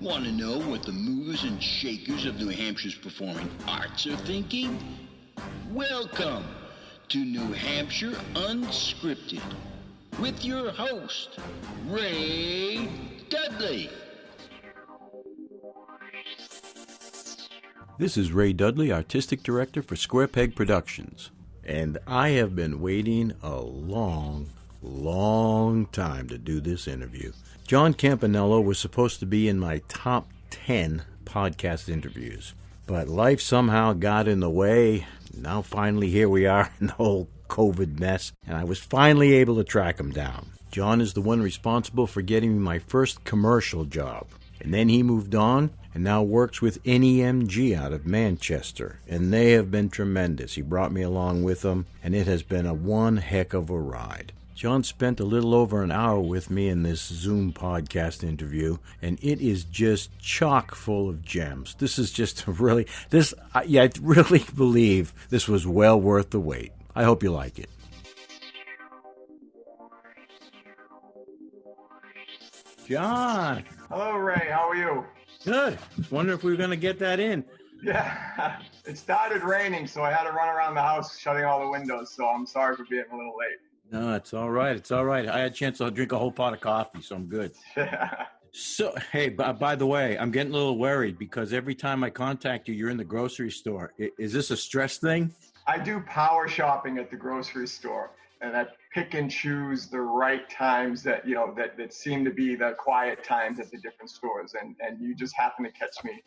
Want to know what the movers and shakers of New Hampshire's performing arts are thinking? Welcome to New Hampshire Unscripted with your host, Ray Dudley. This is Ray Dudley, Artistic Director for Square Peg Productions, and I have been waiting a long time to do this interview. John Campanello was supposed to be in my top 10 podcast interviews, but life somehow got in the way. Now finally here we are in the whole COVID mess, and I was finally able to track him down. John is the one responsible for getting me my first commercial job, and then he moved on and now works with NEMG out of Manchester, and they have been tremendous. He brought me along with him, and it has been a one heck of a ride. John spent a little over an hour with me in this Zoom podcast interview, and it is just chock full of gems. This is just really, I really believe this was well worth the wait. I hope you like it. John. Hello, Ray. How are you? Good. I was wondering if we were going to get that in. Yeah, it started raining, so I had to run around the house shutting all the windows, so I'm sorry for being a little late. No, it's all right. It's all right. I had a chance to drink a whole pot of coffee, so I'm good. So, hey, by the way, I'm getting a little worried because every time I contact you, you're in the grocery store. Is this a stress thing? I do power shopping at the grocery store, and I pick and choose the right times that seem to be the quiet times at the different stores, and you just happen to catch me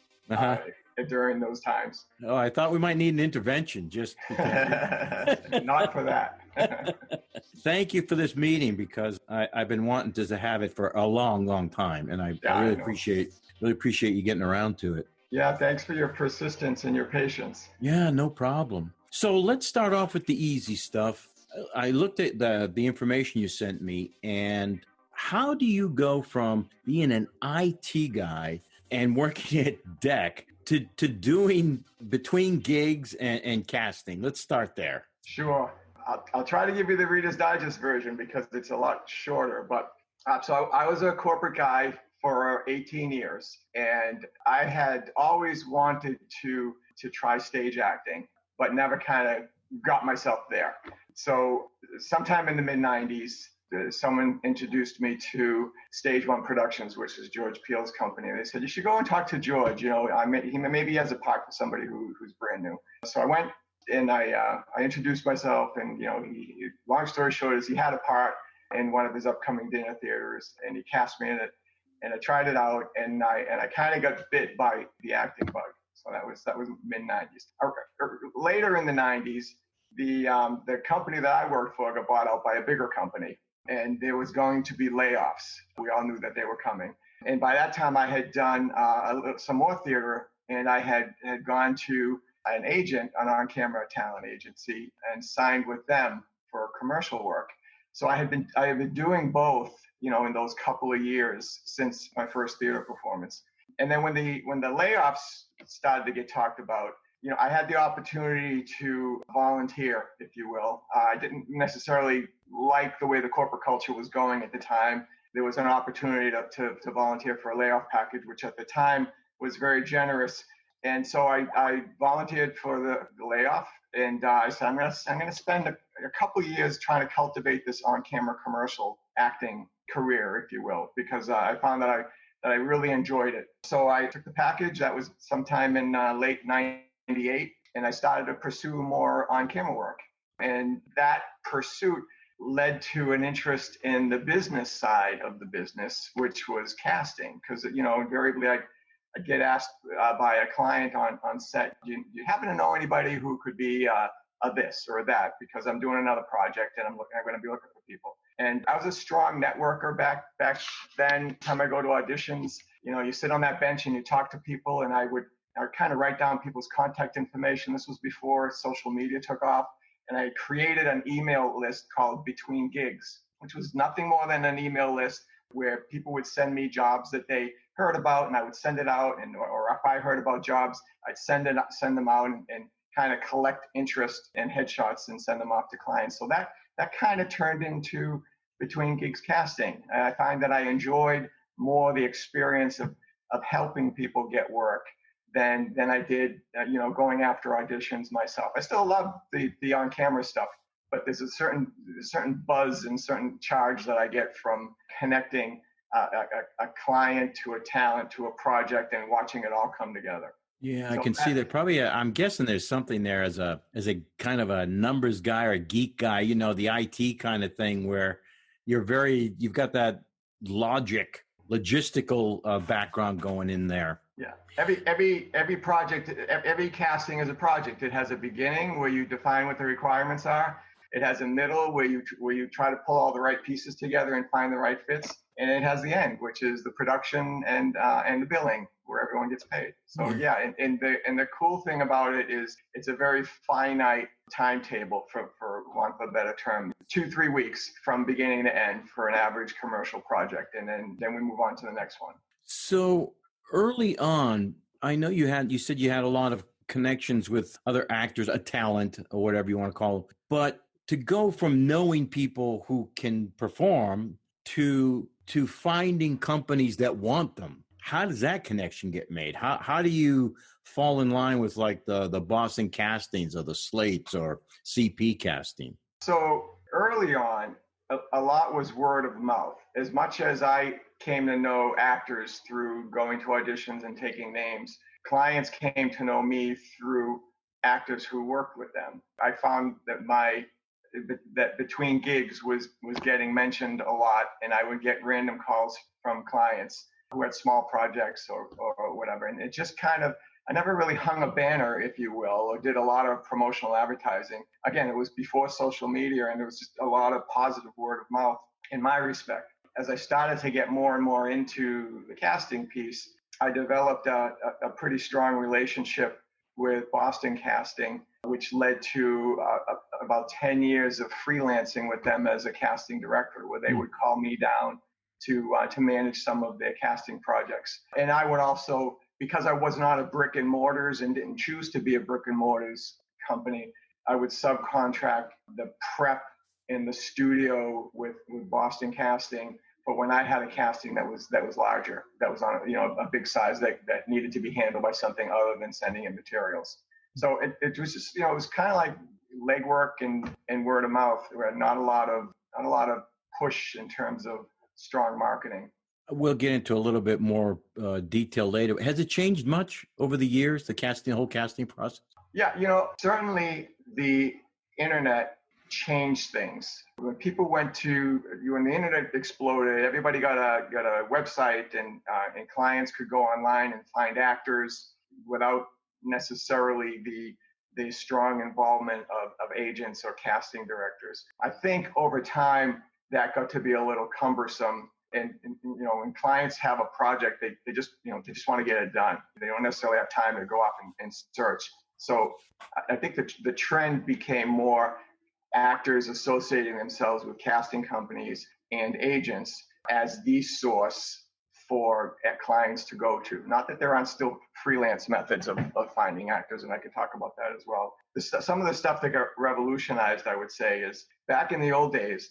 during those times. Oh, I thought we might need an intervention just Not for that. Thank you for this meeting because I've been wanting to have it for a long time, and I really appreciate you getting around to it. Yeah, thanks for your persistence and your patience. Yeah, no problem. So let's start off with the easy stuff. I looked at the information you sent me, and how do you go from being an IT guy and working at DEC to doing between gigs and casting? Let's start there. Sure. I'll try to give you the Reader's Digest version because it's a lot shorter. But so I was a corporate guy for 18 years, and I had always wanted to try stage acting, but never kind of got myself there. So sometime in the mid-90s, someone introduced me to Stage One Productions, which is George Peele's company. They said, you should go and talk to George. Maybe he has a part for somebody who's brand new. So I went and I introduced myself, and long story short is he had a part in one of his upcoming dinner theaters, and he cast me in it, and I tried it out, and I kind of got bit by the acting bug. So that was mid-90s. Later in the 90s, the company that I worked for got bought out by a bigger company, and there was going to be layoffs. We all knew that they were coming. And by that time, I had done some more theater, and I had gone to an agent, an on-camera talent agency, and signed with them for commercial work. So I had been doing both, in those couple of years since my first theater performance. And then when the layoffs started to get talked about, I had the opportunity to volunteer, if you will. I didn't necessarily like the way the corporate culture was going at the time. There was an opportunity to volunteer for a layoff package, which at the time was very generous. And so I volunteered for the layoff, and I said, I'm going to spend a couple years trying to cultivate this on-camera commercial acting career, if you will, because I found that I really enjoyed it. So I took the package. That was sometime in late 98, and I started to pursue more on-camera work. And that pursuit led to an interest in the business side of the business, which was casting, because invariably I get asked by a client on set, do you happen to know anybody who could be a this or that? Because I'm doing another project and I'm going to be looking for people. And I was a strong networker back then. Time I go to auditions, you sit on that bench and you talk to people, and I would kind of write down people's contact information. This was before social media took off, and I created an email list called Between Gigs, which was nothing more than an email list where people would send me jobs that they heard about, and I would send it out, or if I heard about jobs, I'd send them out and kind of collect interest and headshots and send them off to clients. So that kind of turned into Between Gigs casting. And I find that I enjoyed more the experience of of helping people get work than I did, going after auditions myself. I still love the on-camera stuff, but there's a certain buzz and certain charge that I get from connecting a client to a talent to a project and watching it all come together. Yeah, I can see that. Probably, I'm guessing there's something there as a kind of a numbers guy or a geek guy, the IT kind of thing, where you've got that logistical background going in there. Yeah, every project, every casting is a project. It has a beginning where you define what the requirements are. It has a middle where you try to pull all the right pieces together and find the right fits, and it has the end, which is the production and the billing, where everyone gets paid. So and the cool thing about it is it's a very finite timetable, for want of a better term, 2-3 weeks from beginning to end for an average commercial project, and then we move on to the next one. So early on, I know you said you had a lot of connections with other actors, a talent or whatever you want to call them, but to go from knowing people who can perform to finding companies that want them, how does that connection get made? How do you fall in line with like the Boston castings or the Slates or CP casting? So early on, a lot was word of mouth. As much as I came to know actors through going to auditions and taking names, clients came to know me through actors who worked with them. I found that between gigs was getting mentioned a lot, and I would get random calls from clients who had small projects or whatever. And it just kind of, I never really hung a banner, if you will, or did a lot of promotional advertising. Again, it was before social media, and it was just a lot of positive word of mouth in my respect. As I started to get more and more into the casting piece, I developed a pretty strong relationship with Boston Casting, which led to about 10 years of freelancing with them as a casting director, where they would call me down to manage some of their casting projects. And I would also, because I was not a brick and mortars and didn't choose to be a brick and mortars company, I would subcontract the prep in the studio with Boston Casting. But when I had a casting that was larger, that was on a big size that needed to be handled by something other than sending in materials. So it was just, it was kind of like legwork and word of mouth. We had not a lot of push in terms of strong marketing. We'll get into a little bit more detail later. Has it changed much over the years, the whole casting process? Yeah, certainly the internet changed things. When people when the internet exploded, everybody got a website, and clients could go online and find actors without necessarily the strong involvement of agents or casting directors. I think over time that got to be a little cumbersome. And when clients have a project, they just want to get it done. They don't necessarily have time to go off and search. So I think the trend became more actors associating themselves with casting companies and agents as the source for clients to go to. Not that there aren't still freelance methods of finding actors, and I could talk about that as well. Some of the stuff that got revolutionized, I would say, is back in the old days,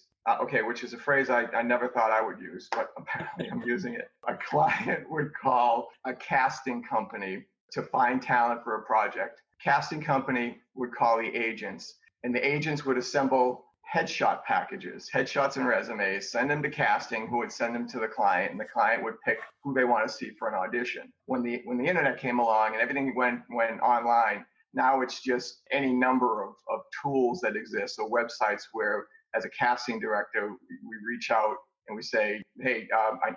which is a phrase I never thought I would use, but apparently I'm using it. A client would call a casting company to find talent for a project. Casting company would call the agents, and the agents would assemble headshot packages, headshots and resumes, send them to casting, who would send them to the client, and the client would pick who they want to see for an audition. When the internet came along and everything went online, now it's just any number of tools that exist, so websites where, as a casting director, we reach out and we say, hey,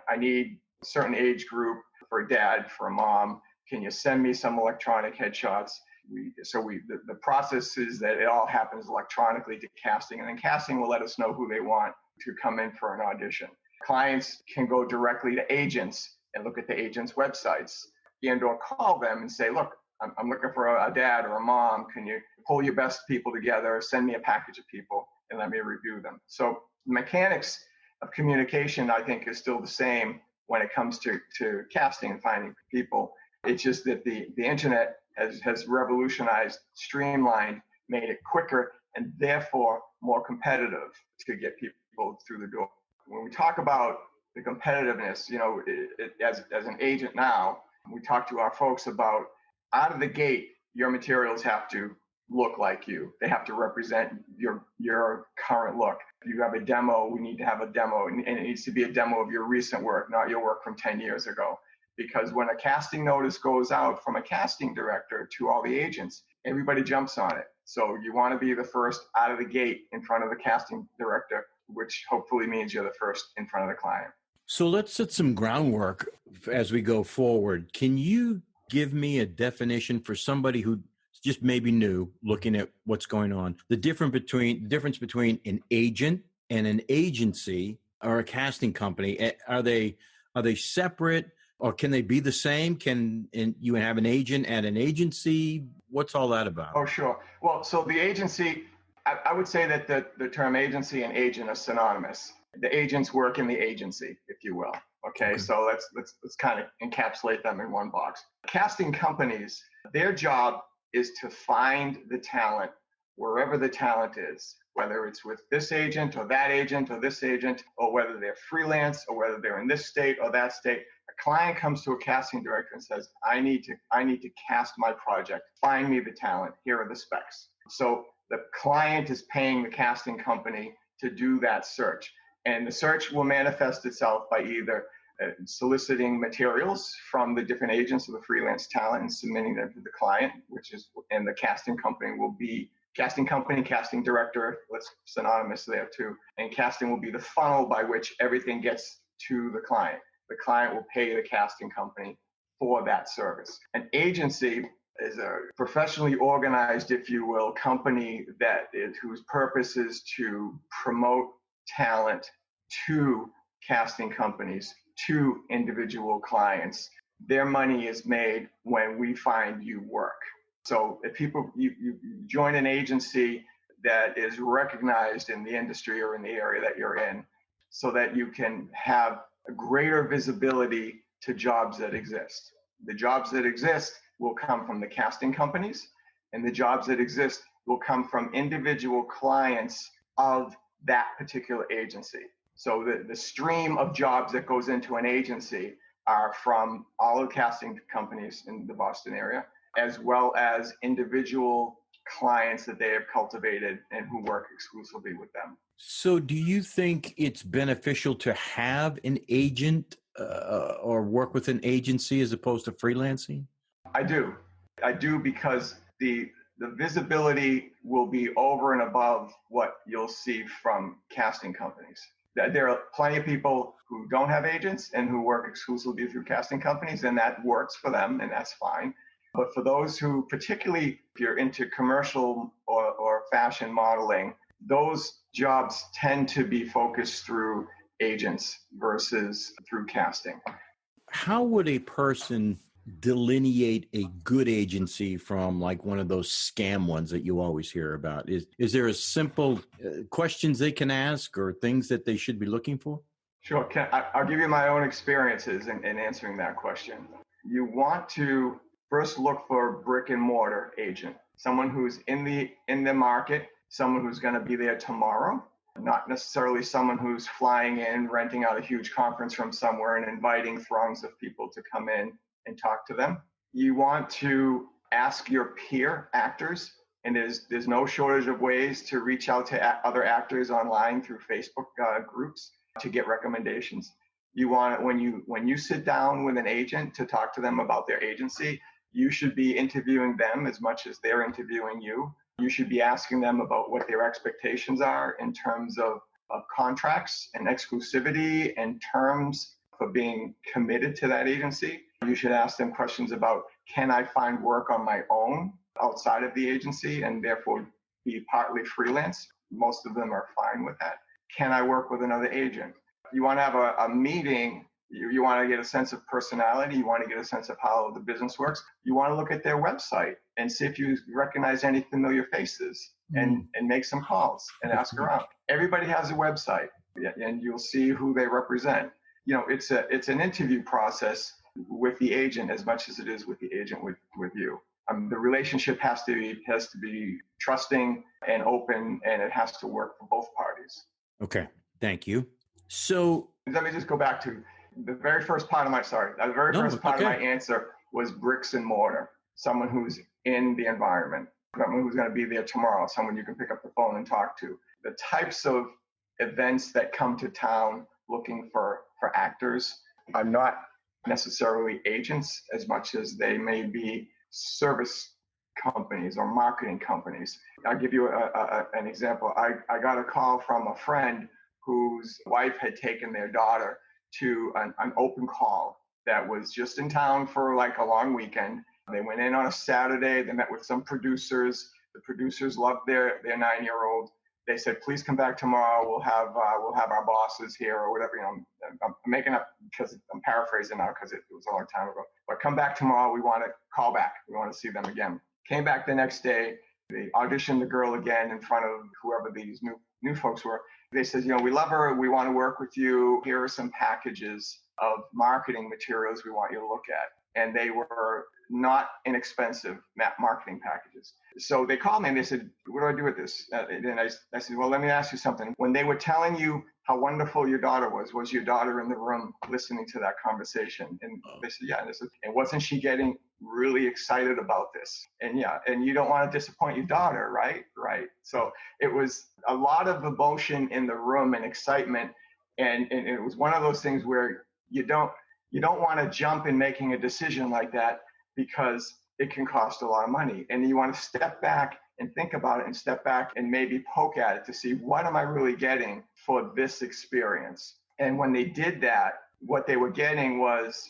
I need a certain age group for a dad, for a mom. Can you send me some electronic headshots? The process is that it all happens electronically to casting, and then casting will let us know who they want to come in for an audition. Clients can go directly to agents and look at the agents' websites and/or call them and say, look, I'm looking for a dad or a mom. Can you pull your best people together, send me a package of people, and let me review them? So the mechanics of communication, I think, is still the same when it comes to casting and finding people. It's just that the internet has revolutionized, streamlined, made it quicker, and therefore more competitive to get people through the door. When we talk about the competitiveness, as an agent now, we talk to our folks about out of the gate, your materials have to look like you. They have to represent your current look. If you have a demo, we need to have a demo, and it needs to be a demo of your recent work, not your work from 10 years ago. Because when a casting notice goes out from a casting director to all the agents, everybody jumps on it. So you want to be the first out of the gate in front of the casting director, which hopefully means you're the first in front of the client. So let's set some groundwork as we go forward. Can you give me a definition for somebody who just maybe new, looking at what's going on, the difference between an agent and an agency or a casting company? Are they separate, or can they be the same? Can you have an agent at an agency? What's all that about? Oh, sure. Well, so the agency, I would say that the term agency and agent are synonymous. The agents work in the agency, if you will. Okay. So let's kind of encapsulate them in one box. Casting companies, their job is to find the talent wherever the talent is, whether it's with this agent or that agent or this agent, or whether they're freelance or whether they're in this state or that state. A client comes to a casting director and says, I need to cast my project. Find me the talent. Here are the specs. So the client is paying the casting company to do that search. And the search will manifest itself by either soliciting materials from the different agents of the freelance talent and submitting them to the client, and the casting company will be casting company, casting director, let's synonymous there too. And casting will be the funnel by which everything gets to the client. The client will pay the casting company for that service. An agency is a professionally organized, if you will, company whose purpose is to promote talent to casting companies, to individual clients. Their money is made when we find you work. So if you join an agency that is recognized in the industry or in the area that you're in, so that you can have a greater visibility to jobs that exist. The jobs that exist will come from the casting companies, and the jobs that exist will come from individual clients of that particular agency. So the stream of jobs that goes into an agency are from all the casting companies in the Boston area, as well as individual clients that they have cultivated and who work exclusively with them. So do you think it's beneficial to have an agent or work with an agency as opposed to freelancing? I do because the visibility will be over and above what you'll see from casting companies. There are plenty of people who don't have agents and who work exclusively through casting companies, and that works for them, and that's fine. But for those who, particularly if you're into commercial or fashion modeling, those jobs tend to be focused through agents versus through casting. How would a person delineate a good agency from like one of those scam ones that you always hear about? Is there a simple questions they can ask or things that they should be looking for? Sure. I'll give you my own experiences in answering that question. You want to first look for a brick and mortar agent, someone who's in the market, someone who's going to be there tomorrow, not necessarily someone who's flying in, renting out a huge conference room somewhere and inviting throngs of people to come in and talk to them. You want to ask your peer actors, and there's no shortage of ways to reach out to other actors online through Facebook groups to get recommendations. You want, when you sit down with an agent to talk to them about their agency, you should be interviewing them as much as they're interviewing you. You should be asking them about what their expectations are in terms of contracts and exclusivity and terms for being committed to that agency. You should ask them questions about, can I find work on my own outside of the agency and therefore be partly freelance? Most of them are fine with that. Can I work with another agent? You want to have a meeting. You want to get a sense of personality. You want to get a sense of how the business works. You want to look at their website and see if you recognize any familiar faces and make some calls and ask around. Everybody has a website, and you'll see who they represent. It's an interview process with the agent as much as it is with the agent with you. The relationship has to be trusting and open, and it has to work for both parties. Okay, thank you. So let me just go back to the very first part of my, of my answer was bricks and mortar. Someone who's in the environment, someone who's going to be there tomorrow, someone you can pick up the phone and talk to. The types of events that come to town looking for actors are not necessarily agents as much as they may be service companies or marketing companies. I'll give you an example. I got a call from a friend whose wife had taken their daughter to an open call that was just in town for like a long weekend. They went in on a Saturday. They met with some producers. The producers loved their 9-year-old. They said, please come back tomorrow. We'll have our bosses here or whatever. I'm making up because I'm paraphrasing now because it was a long time ago. But come back tomorrow. We want to call back. We want to see them again. Came back the next day. They auditioned the girl again in front of whoever these new folks were. They said, we love her. We want to work with you. Here are some packages of marketing materials we want you to look at. And they were not inexpensive marketing packages. So they called me and they said, what do I do with this? And I said, well, let me ask you something. When they were telling you how wonderful your daughter was your daughter in the room listening to that conversation? And they said, yeah. And they said, and wasn't she getting really excited about this? And yeah, and you don't want to disappoint your daughter, right? Right. So it was a lot of emotion in the room and excitement. And it was one of those things where you don't want to jump in making a decision like that because it can cost a lot of money. And you want to step back and think about it and step back and maybe poke at it to see what am I really getting for this experience. And when they did that, what they were getting was,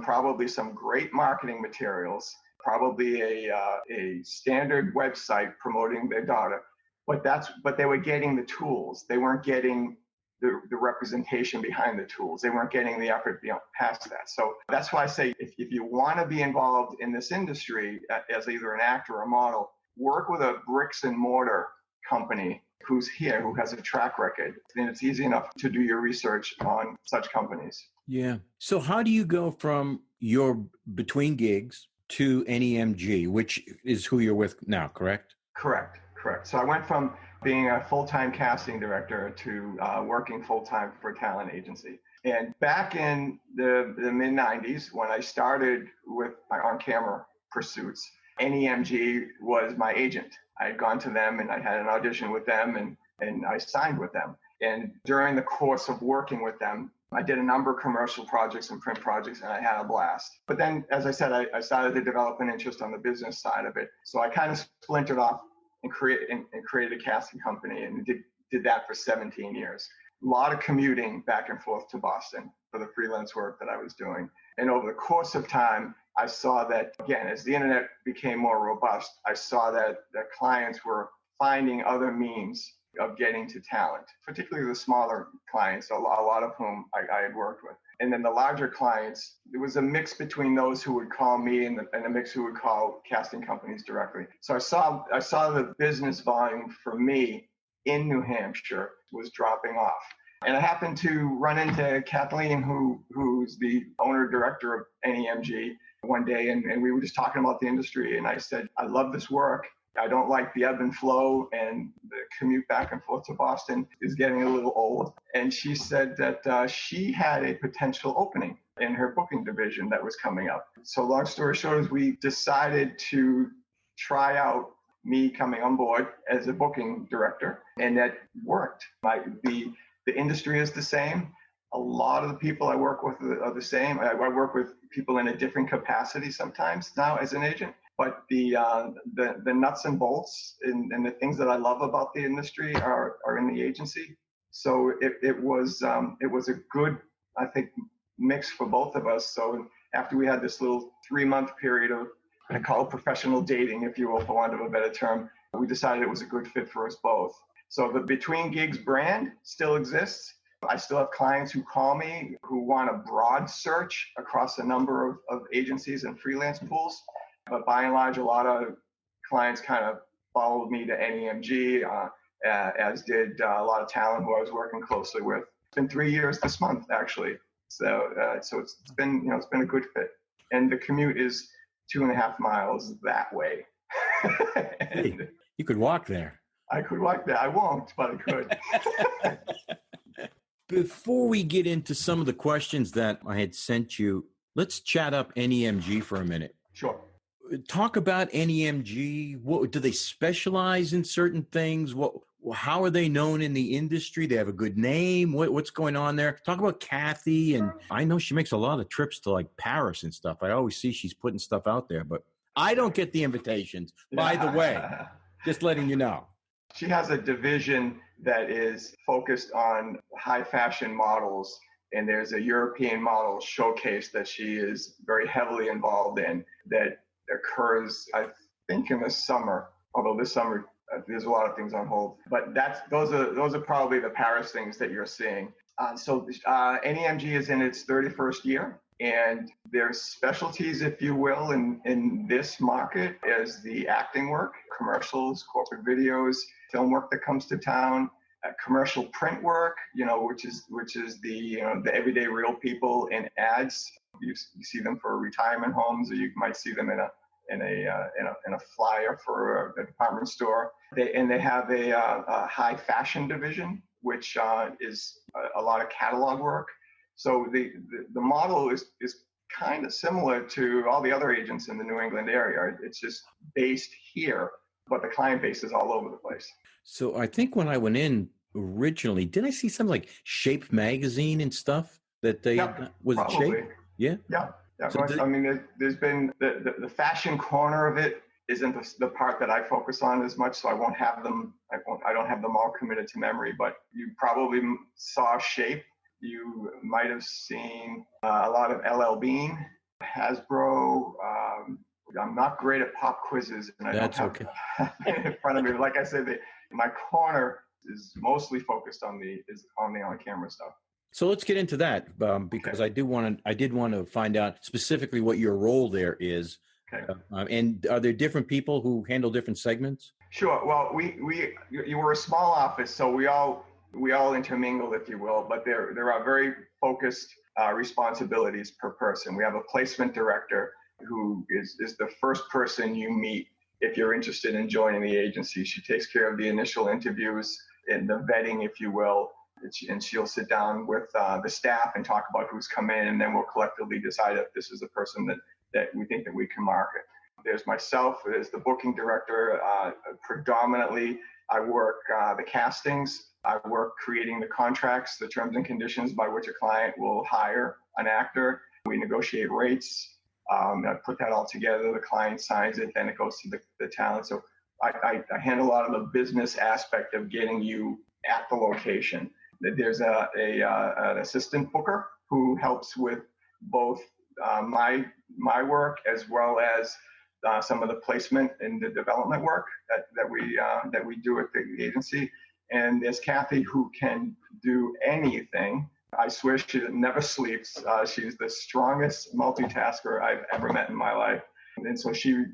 probably some great marketing materials, probably a standard website promoting their daughter, but they were getting the tools. They weren't getting the representation behind the tools. They weren't getting the effort past that. So that's why I say if you want to be involved in this industry as either an actor or a model, work with a bricks and mortar company who's here, who has a track record. And it's easy enough to do your research on such companies. Yeah. So how do you go from your between gigs to NEMG, which is who you're with now, correct? Correct. So I went from being a full-time casting director to working full-time for a talent agency. And back in the mid-90s, when I started with my on-camera pursuits, NEMG was my agent. I had gone to them and I had an audition with them and I signed with them. And during the course of working with them, I did a number of commercial projects and print projects, and I had a blast. But then, as I said, I started to develop an interest on the business side of it. So I kind of splintered off and created a casting company and did that for 17 years. A lot of commuting back and forth to Boston for the freelance work that I was doing. And over the course of time, I saw that, again, as the internet became more robust, I saw that clients were finding other means of getting to talent, particularly the smaller clients, a lot of whom I had worked with. And then the larger clients, it was a mix between those who would call me and a mix who would call casting companies directly. So I saw the business volume for me in New Hampshire was dropping off. And I happened to run into Kathleen, who's the owner director of NEMG one day, and we were just talking about the industry. And I said, I love this work. I don't like the ebb and flow, and the commute back and forth to Boston is getting a little old. And she said that she had a potential opening in her booking division that was coming up. So long story short is we decided to try out me coming on board as a booking director, and that worked. The industry is the same. A lot of the people I work with are the same. I work with people in a different capacity sometimes now as an agent. But the nuts and bolts and the things that I love about the industry are in the agency. So it was a good, I think, mix for both of us. So after we had this little 3-month period of, I call it professional dating, if you will, for want of a better term, we decided it was a good fit for us both. So the Between Gigs brand still exists. I still have clients who call me who want a broad search across a number of agencies and freelance pools. But by and large, a lot of clients kind of followed me to NEMG, as did a lot of talent who I was working closely with. It's been 3 years this month, actually. So it's been a good fit. And the commute is 2.5 miles that way. Hey, you could walk there. I could walk there. I won't, but I could. Before we get into some of the questions that I had sent you, let's chat up NEMG for a minute. Sure. Talk about NEMG. What do they specialize in? Certain things? How are they known in the industry? They have a good name. What's going on there? Talk about Kathy, and I know she makes a lot of trips to like Paris and stuff. I always see she's putting stuff out there, but I don't get the invitations. By the way, just letting you know. She has a division that is focused on high fashion models, and there's a European model showcase that she is very heavily involved in that occurs, I think, in the summer. Although this summer there's a lot of things on hold, but those are probably the Paris things that you're seeing. So NEMG is in its 31st year, and there's specialties, if you will, in this market is the acting work, commercials, corporate videos, film work that comes to town, commercial print work, which is the the everyday real people in ads. You see them for retirement homes, or you might see them in a flyer for a department store. They have a high fashion division, which is a lot of catalog work. So the model is kind of similar to all the other agents in the New England area. It's just based here, but the client base is all over the place. So I think when I went in originally, did I see something like Shape magazine and stuff that they was it Shape? Yeah. Yeah. So there's been the fashion corner of it isn't the part that I focus on as much, so I won't have them. I don't have them all committed to memory. But you probably saw Shape. You might have seen a lot of LL Bean, Hasbro. I'm not great at pop quizzes, and I don't have it in front of me. Like I said, my corner is mostly focused on the on-camera stuff. So let's get into that because I did want to find out specifically what your role there is. Okay. And are there different people who handle different segments? Sure. Well, you were a small office, so we all intermingled, if you will. But there are very focused responsibilities per person. We have a placement director who is the first person you meet if you're interested in joining the agency. She takes care of the initial interviews and the vetting, if you will. And she'll sit down with the staff and talk about who's come in, and then we'll collectively decide if this is the person that we think that we can market. There's myself as the booking director. Predominantly, I work the castings. I work creating the contracts, the terms and conditions by which a client will hire an actor. We negotiate rates. I put that all together. The client signs it, then it goes to the talent. So I handle a lot of the business aspect of getting you at the location. There's an assistant booker who helps with both my work as well as some of the placement and the development work that we do at the agency. And there's Kathy, who can do anything. I swear she never sleeps. She's the strongest multitasker I've ever met in my life. And so she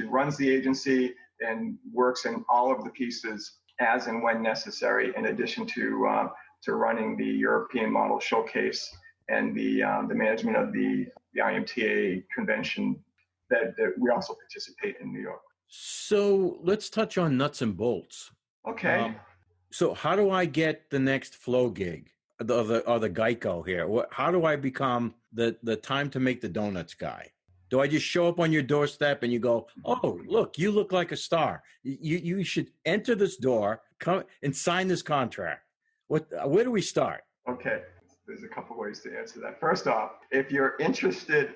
runs the agency and works in all of the pieces as and when necessary, in addition to running the European model showcase and the management of the IMTA convention that we also participate in New York. So let's touch on nuts and bolts. Okay. So how do I get the next Flow gig or the Geico here? How do I become the time to make the donuts guy? Do I just show up on your doorstep and you go, oh, look, you look like a star. You should enter this door, come and sign this contract. Where do we start? Okay. There's a couple ways to answer that. First off, if you're interested,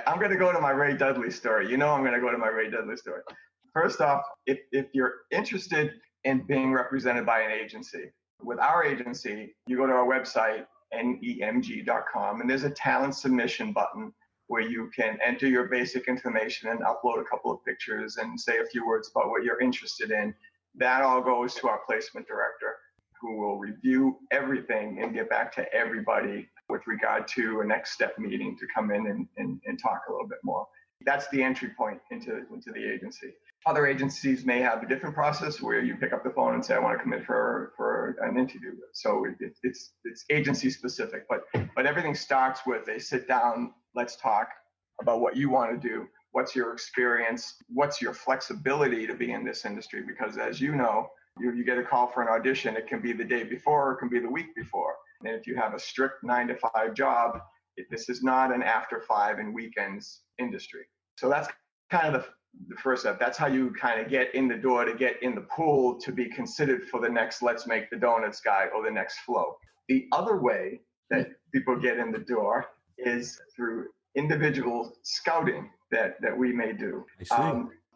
I'm going to go to my Ray Dudley story. I'm going to go to my Ray Dudley story. First off, if you're interested in being represented by an agency, with our agency, you go to our website, NEMG.com, and there's a talent submission button where you can enter your basic information and upload a couple of pictures and say a few words about what you're interested in. That all goes to our placement director, who will review everything and get back to everybody with regard to a next step meeting to come in and talk a little bit more. That's the entry point into the agency. Other agencies may have a different process where you pick up the phone and say, I want to come in for an interview. So it's agency specific, but everything starts with a sit down, let's talk about what you want to do. What's your experience? What's your flexibility to be in this industry? Because as you know, you get a call for an audition, it can be the day before, or it can be the week before. And if you have a strict 9 to 5 job, this is not an after 5 and weekends industry. So that's kind of the first step. That's how you kind of get in the door, to get in the pool, to be considered for the next Let's Make the Donuts guy or the next flow. The other way that people get in the door is through individual scouting that we may do.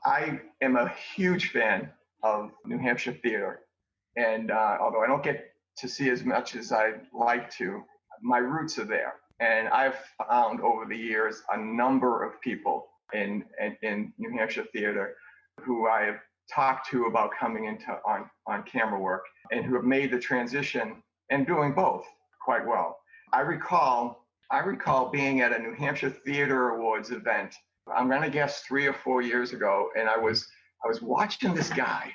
I am a huge fan of New Hampshire theater. And although I don't get to see as much as I'd like to, my roots are there. And I've found over the years a number of people in New Hampshire theater who I have talked to about coming into on camera work, and who have made the transition and doing both quite well. I recall being at a New Hampshire Theater Awards event. I'm going to guess 3 or 4 years ago, and I was watching this guy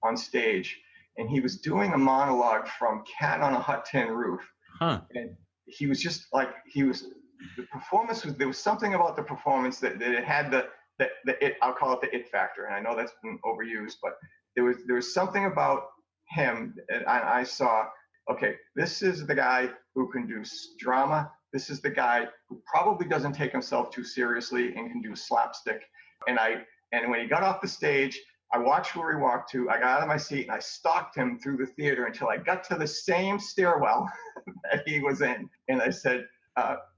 on stage, and he was doing a monologue from Cat on a Hot Tin Roof. And he was just like, the performance was, there was something about the performance that it had the it, I'll call it the it factor. And I know that's been overused, but there was something about him, and I saw, okay, this is the guy who can do drama. This is the guy who probably doesn't take himself too seriously and can do slapstick. And when he got off the stage, I watched where he walked to. I got out of my seat and I stalked him through the theater until I got to the same stairwell that he was in. And I said,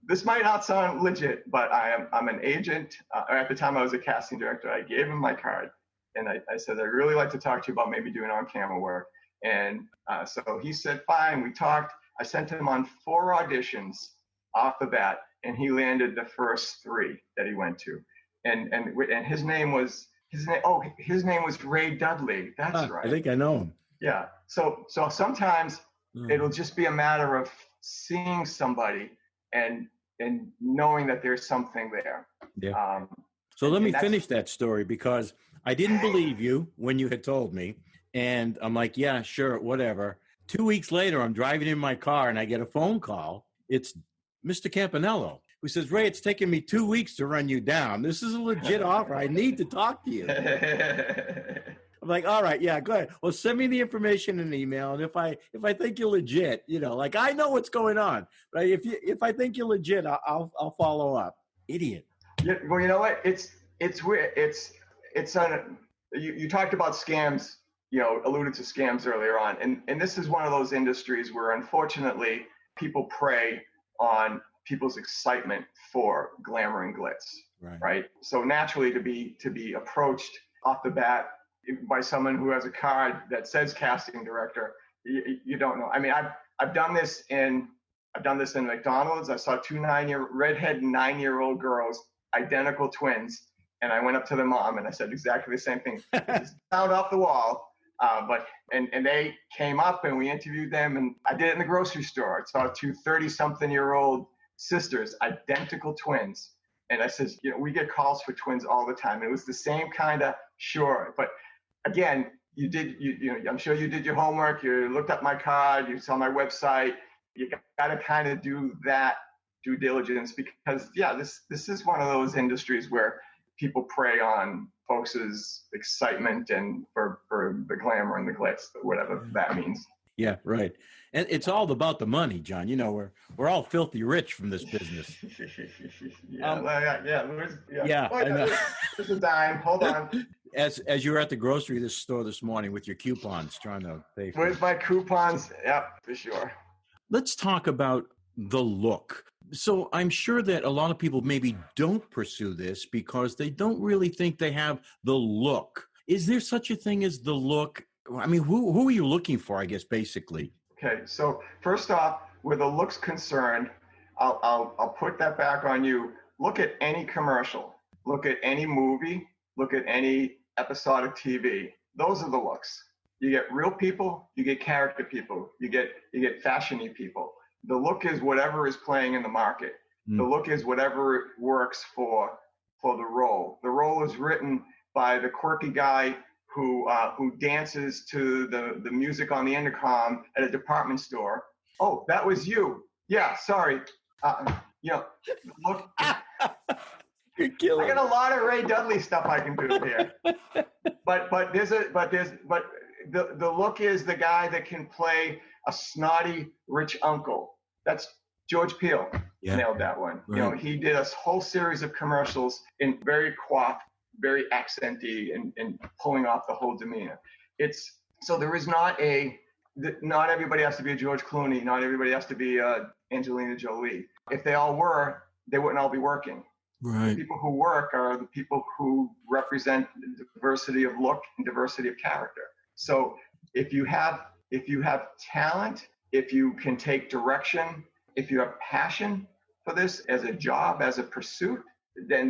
this might not sound legit, but I'm an agent. At the time I was a casting director. I gave him my card, and I said, I'd really like to talk to you about maybe doing on-camera work. And so he said, fine. We talked. I sent him on 4 auditions off the bat, and he landed the first 3 that he went to. And his name was Ray Dudley. That's right. I think I know him. Yeah. So sometimes it'll just be a matter of seeing somebody and knowing that there's something there. Yeah. So let me finish that story, because I didn't believe you when you had told me. And I'm like, yeah, sure, whatever. 2 weeks later, I'm driving in my car and I get a phone call. It's Mr. Campanello, who says, Ray, it's taken me 2 weeks to run you down. This is a legit offer. I need to talk to you. I'm like, all right, yeah, go ahead. Well, send me the information in an email. And if I think you're legit, like, I know what's going on, but if I think you're legit, I'll follow up. Idiot. Yeah, well, you know what? It's weird. You talked about scams, alluded to scams earlier on. And this is one of those industries where, unfortunately, people prey on people's excitement for glamour and glitz, right? So naturally, to be approached off the bat by someone who has a card that says casting director, you don't know. I mean, I've done this in McDonald's. I saw 2 redhead 9-year-old girls, identical twins, and I went up to the mom and I said exactly the same thing. It's sound off the wall, and they came up and we interviewed them, and I did it in the grocery store. I saw 2 30-something-year-old sisters, identical twins, and I said, we get calls for twins all the time. It was the same kind of, sure, but again, I'm sure you did your homework. You looked up my card. You saw my website. You got to kind of do that due diligence, because this is one of those industries where people prey on folks' excitement and for the glamour and the glitz, whatever that means. Yeah, right. And it's all about the money, John. We're all filthy rich from this business. Yeah. I know. Just a dime. Hold on. As you were at the grocery store this morning with your coupons trying to pay for Where's my coupons? Yeah, for sure. Let's talk about the look. So I'm sure that a lot of people maybe don't pursue this because they don't really think they have the look. Is there such a thing as the look? I mean, who are you looking for, I guess, basically? Okay, so first off, where the look's concerned, I'll put that back on you. Look at any commercial. Look at any movie. Look at any episodic TV. Those are the looks. You get real people, you get character people, you get fashion-y people. The look is whatever is playing in the market. The look is whatever works for the role. The role is written by the quirky guy who dances to the music on the intercom at a department store. Oh, that was you. Yeah, sorry. Look. You're killing. I got a lot of Ray Dudley stuff I can do here. But the look is the guy that can play a snotty rich uncle. That's George Peele. Yeah. Nailed that one. Right. You know, he did a whole series of commercials in very coiffed, very accenty, and pulling off the whole demeanor. So there is not everybody has to be a George Clooney. Not everybody has to be Angelina Jolie. If they all were, they wouldn't all be working. Right. The people who work are the people who represent diversity of look and diversity of character. So if you have talent, if you can take direction, if you have passion for this as a job, as a pursuit, then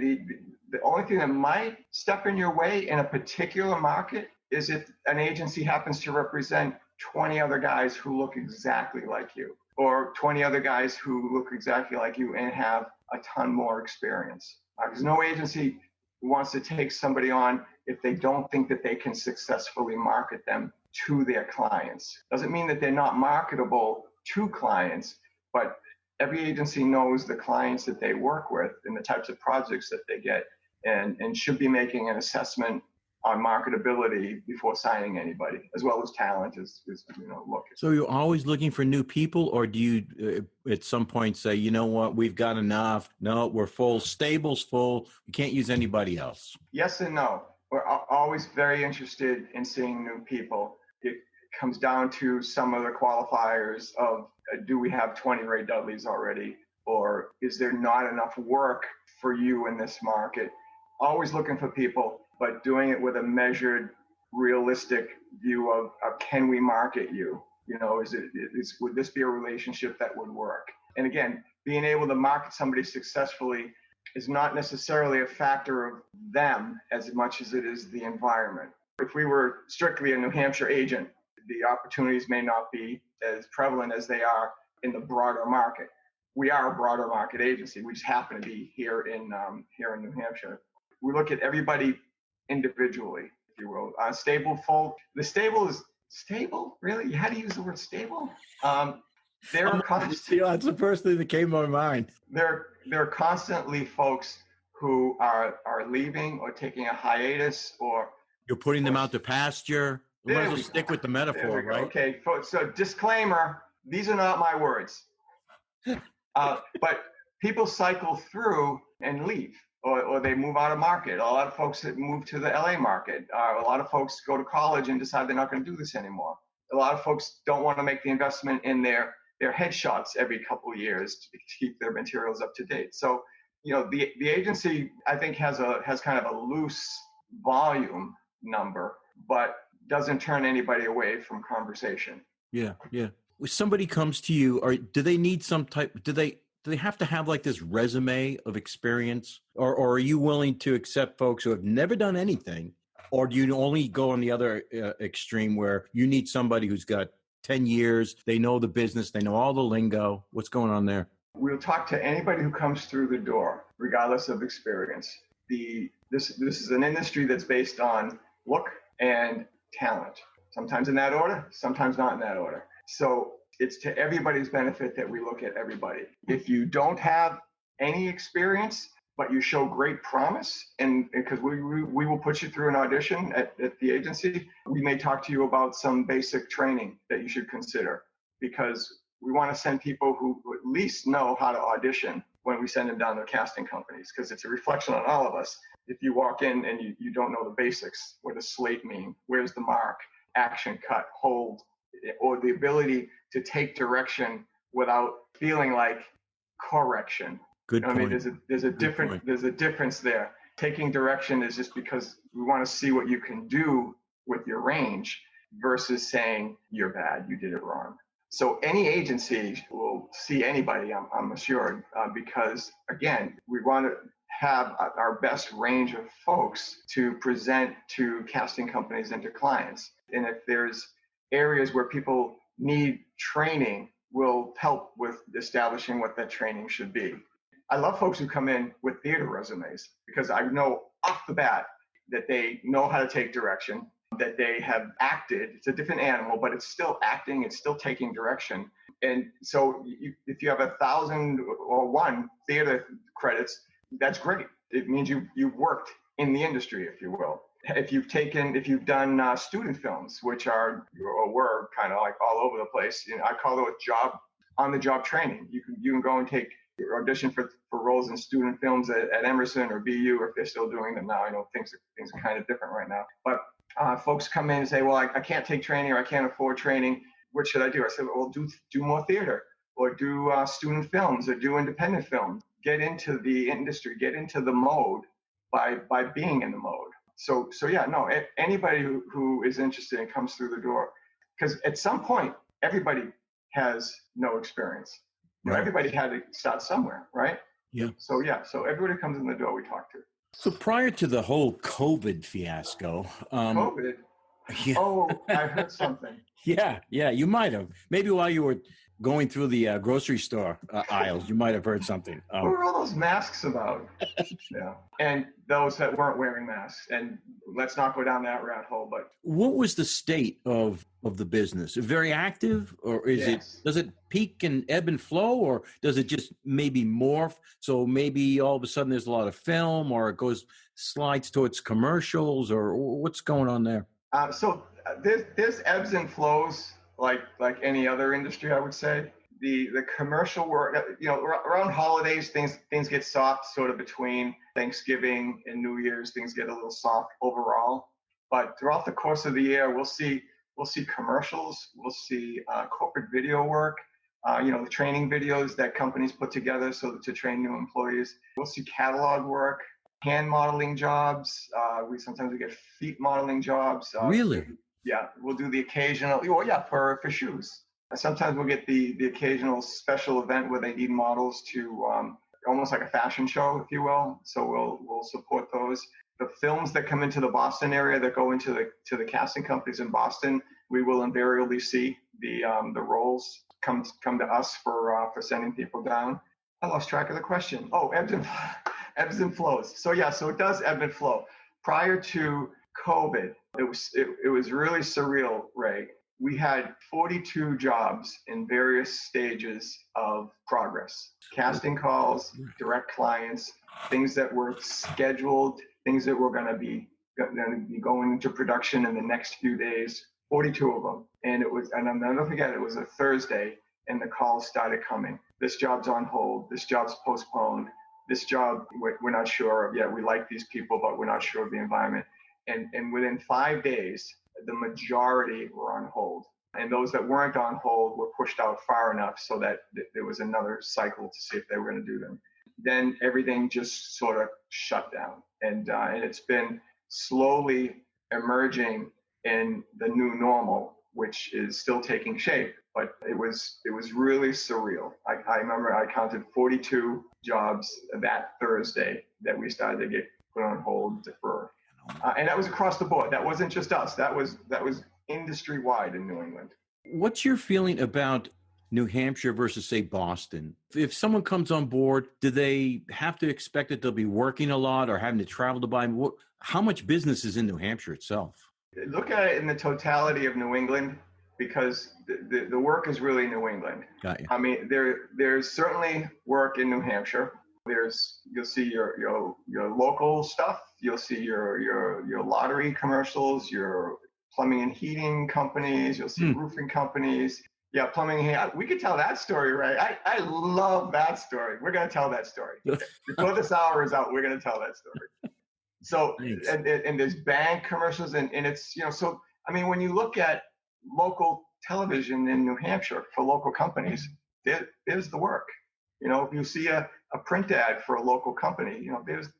the only thing that might step in your way in a particular market is if an agency happens to represent 20 other guys who look exactly like you, or 20 other guys who look exactly like you and have a ton more experience. Because no agency wants to take somebody on if they don't think that they can successfully market them to their clients. Doesn't mean that they're not marketable to clients, but every agency knows the clients that they work with and the types of projects that they get, and should be making an assessment on marketability before signing anybody, as well as talent is look. So you're always looking for new people, or do you at some point say, you know what, we've got enough. No, we're full. Stable's full. We can't use anybody else. Yes and no. We're always very interested in seeing new people. It comes down to some of the qualifiers of do we have 20 Ray Dudleys already, or is there not enough work for you in this market? Always looking for people, but doing it with a measured, realistic view of can we market you? You know, would this be a relationship that would work? And again, being able to market somebody successfully is not necessarily a factor of them as much as it is the environment. If we were strictly a New Hampshire agent, the opportunities may not be as prevalent as they are in the broader market. We are a broader market agency. We just happen to be here in New Hampshire. We look at everybody individually, if you will. Stable, full. The stable is stable. Really, you had to use the word stable. That's the first thing that came to my mind. There are constantly folks who are leaving or taking a hiatus, or you're putting them out to pasture. We might as well stick with the metaphor, right? Okay, so disclaimer: these are not my words. But people cycle through and leave. Or they move out of market. A lot of folks that move to the LA market. A lot of folks go to college and decide they're not going to do this anymore. A lot of folks don't want to make the investment in their headshots every couple of years to keep their materials up to date. So, you know, the agency, I think, has kind of a loose volume number, but doesn't turn anybody away from conversation. Yeah. When somebody comes to you, or do they need some type? Do they have to have like this resume of experience, or are you willing to accept folks who have never done anything, or do you only go on the other extreme where you need somebody who's got 10 years, they know the business, they know all the lingo? What's going on there? We'll talk to anybody who comes through the door, regardless of experience. This is an industry that's based on look and talent, sometimes in that order, sometimes not in that order. So it's to everybody's benefit that we look at everybody. If you don't have any experience, but you show great promise, and because we will put you through an audition at the agency, we may talk to you about some basic training that you should consider, because we want to send people who at least know how to audition when we send them down to casting companies, because it's a reflection on all of us. If you walk in and you don't know the basics, what does slate mean? Where's the mark? Action, cut, hold, or the ability to take direction without feeling like correction. Good point. I mean, there's a difference there. Taking direction is just because we want to see what you can do with your range versus saying you're bad, you did it wrong. So any agency will see anybody, I'm assured, because again, we want to have our best range of folks to present to casting companies and to clients. And if there's areas where people need training, we'll help with establishing what that training should be. I love folks who come in with theater resumes, because I know off the bat that they know how to take direction, that they have acted. It's a different animal, but it's still acting, it's still taking direction. And so if you have 1,001 theater credits, that's great. It means you've worked in the industry, if you will. If you've done student films, which were kind of like all over the place, I call those job on-the-job training. You can go and take audition for roles in student films at Emerson or BU, or if they're still doing them now. I know things are kind of different right now. But folks come in and say, well, I can't take training, or I can't afford training. What should I do? I said, well, do more theater, or do student films, or do independent films. Get into the industry, get into the mode by being in the mode. So yeah, no, anybody who is interested and comes through the door, because at some point, everybody has no experience. You know, Right. everybody had to start somewhere, right? Yeah. So everybody comes in the door we talk to. So prior to the whole COVID fiasco, COVID. yeah. Oh, I heard something. Yeah, you might have. Maybe while you were going through the grocery store aisles, you might have heard something. What were all those masks about? Yeah, and those that weren't wearing masks. And let's not go down that rat hole. But what was the state of the business? Very active, or does it peak and ebb and flow, or does it just maybe morph? So maybe all of a sudden there's a lot of film, or it slides towards commercials, or what's going on there? So there's ebbs and flows like any other industry, I would say. The commercial work, around holidays, things get soft sort of between Thanksgiving and New Year's. Things get a little soft overall. But throughout the course of the year, we'll see commercials, we'll see corporate video work, the training videos that companies put together to train new employees. We'll see catalog work, hand modeling jobs. We sometimes get feet modeling jobs. Really? Yeah, we'll do the occasional. Oh yeah, for shoes. Sometimes we'll get the occasional special event where they need models to almost like a fashion show, if you will. So we'll support those. The films that come into the Boston area that go into the casting companies in Boston, we will invariably see the roles come to us for sending people down. I lost track of the question. Oh, ebbs and flows. So it does ebb and flow. Prior to COVID, it was really surreal, Ray. We had 42 jobs in various stages of progress. Casting calls, direct clients, things that were scheduled, things that were going to be going into production in the next few days. 42 of them, and I'll never forget. It was a Thursday, and the calls started coming. This job's on hold. This job's postponed. This job we're not sure of yet. We like these people, but we're not sure of the environment. And within 5 days, the majority were on hold. And those that weren't on hold were pushed out far enough so that there was another cycle to see if they were going to do them. Then everything just sort of shut down. And it's been slowly emerging in the new normal, which is still taking shape. But it was really surreal. I remember I counted 42 jobs that Thursday that we started to get put on hold, defer. And that was across the board. That wasn't just us. That was industry-wide in New England. What's your feeling about New Hampshire versus, say, Boston? If someone comes on board, do they have to expect that they'll be working a lot or having to travel to buy? How much business is in New Hampshire itself? Look at it in the totality of New England, because the work is really New England. Got you. I mean, there's certainly work in New Hampshire. You'll see your local stuff. You'll see your lottery commercials, your plumbing and heating companies. You'll see roofing companies. Yeah, plumbing and heating. We could tell that story, right? I love that story. We're going to tell that story. Before this hour is out, we're going to tell that story. So, and there's bank commercials, and it's, so, I mean, when you look at local television in New Hampshire for local companies, there's the work. If you see a print ad for a local company,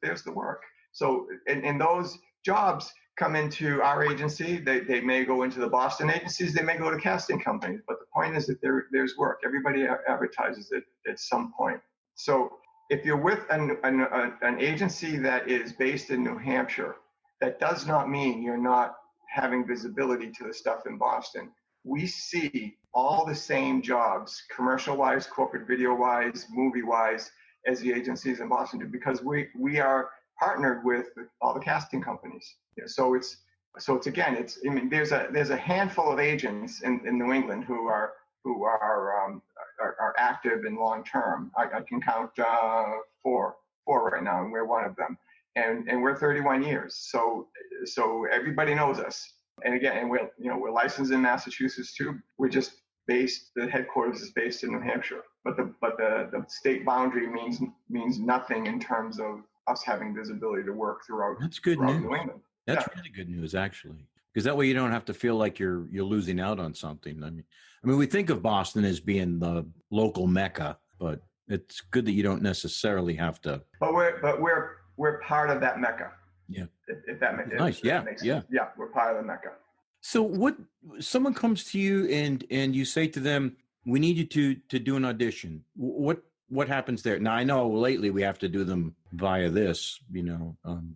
there's the work. So, and those jobs come into our agency. They may go into the Boston agencies. They may go to casting companies. But the point is that there's work. Everybody advertises it at some point. So if you're with an agency that is based in New Hampshire, that does not mean you're not having visibility to the stuff in Boston. We see all the same jobs, commercial-wise, corporate video-wise, movie-wise, as the agencies in Boston do, because we are partnered with all the casting companies. So it's there's a handful of agents in New England who are active and long-term. I can count four right now, and we're one of them. And we're 31 years. So everybody knows us. And again, we're licensed in Massachusetts too. We're just the headquarters is based in New Hampshire, but the state boundary means nothing in terms of us having visibility to work throughout. That's good throughout news. New England. That's really good news, actually, because that way you don't have to feel like you're losing out on something. I mean, we think of Boston as being the local mecca, but it's good that you don't necessarily have to. But we're part of that mecca. Yeah. If that makes nice. Yeah. Makes Yeah. sense. Yeah. We're part of the mecca. So what someone comes to you and you say to them, we need you to do an audition. What happens there? Now, I know lately we have to do them via this,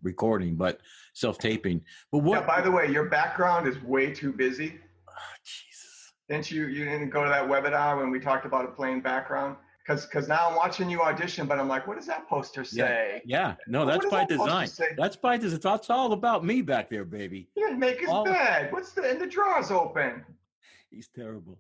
recording, but self-taping. But what? Yeah, by the way, your background is way too busy. Oh, Jesus. You didn't go to that webinar when we talked about a plain background? Because now I'm watching you audition, but I'm like, what does that poster say? Yeah. No, that's by design. That's by design. That's all about me back there, baby. He didn't make his bed. And the drawers open? He's terrible.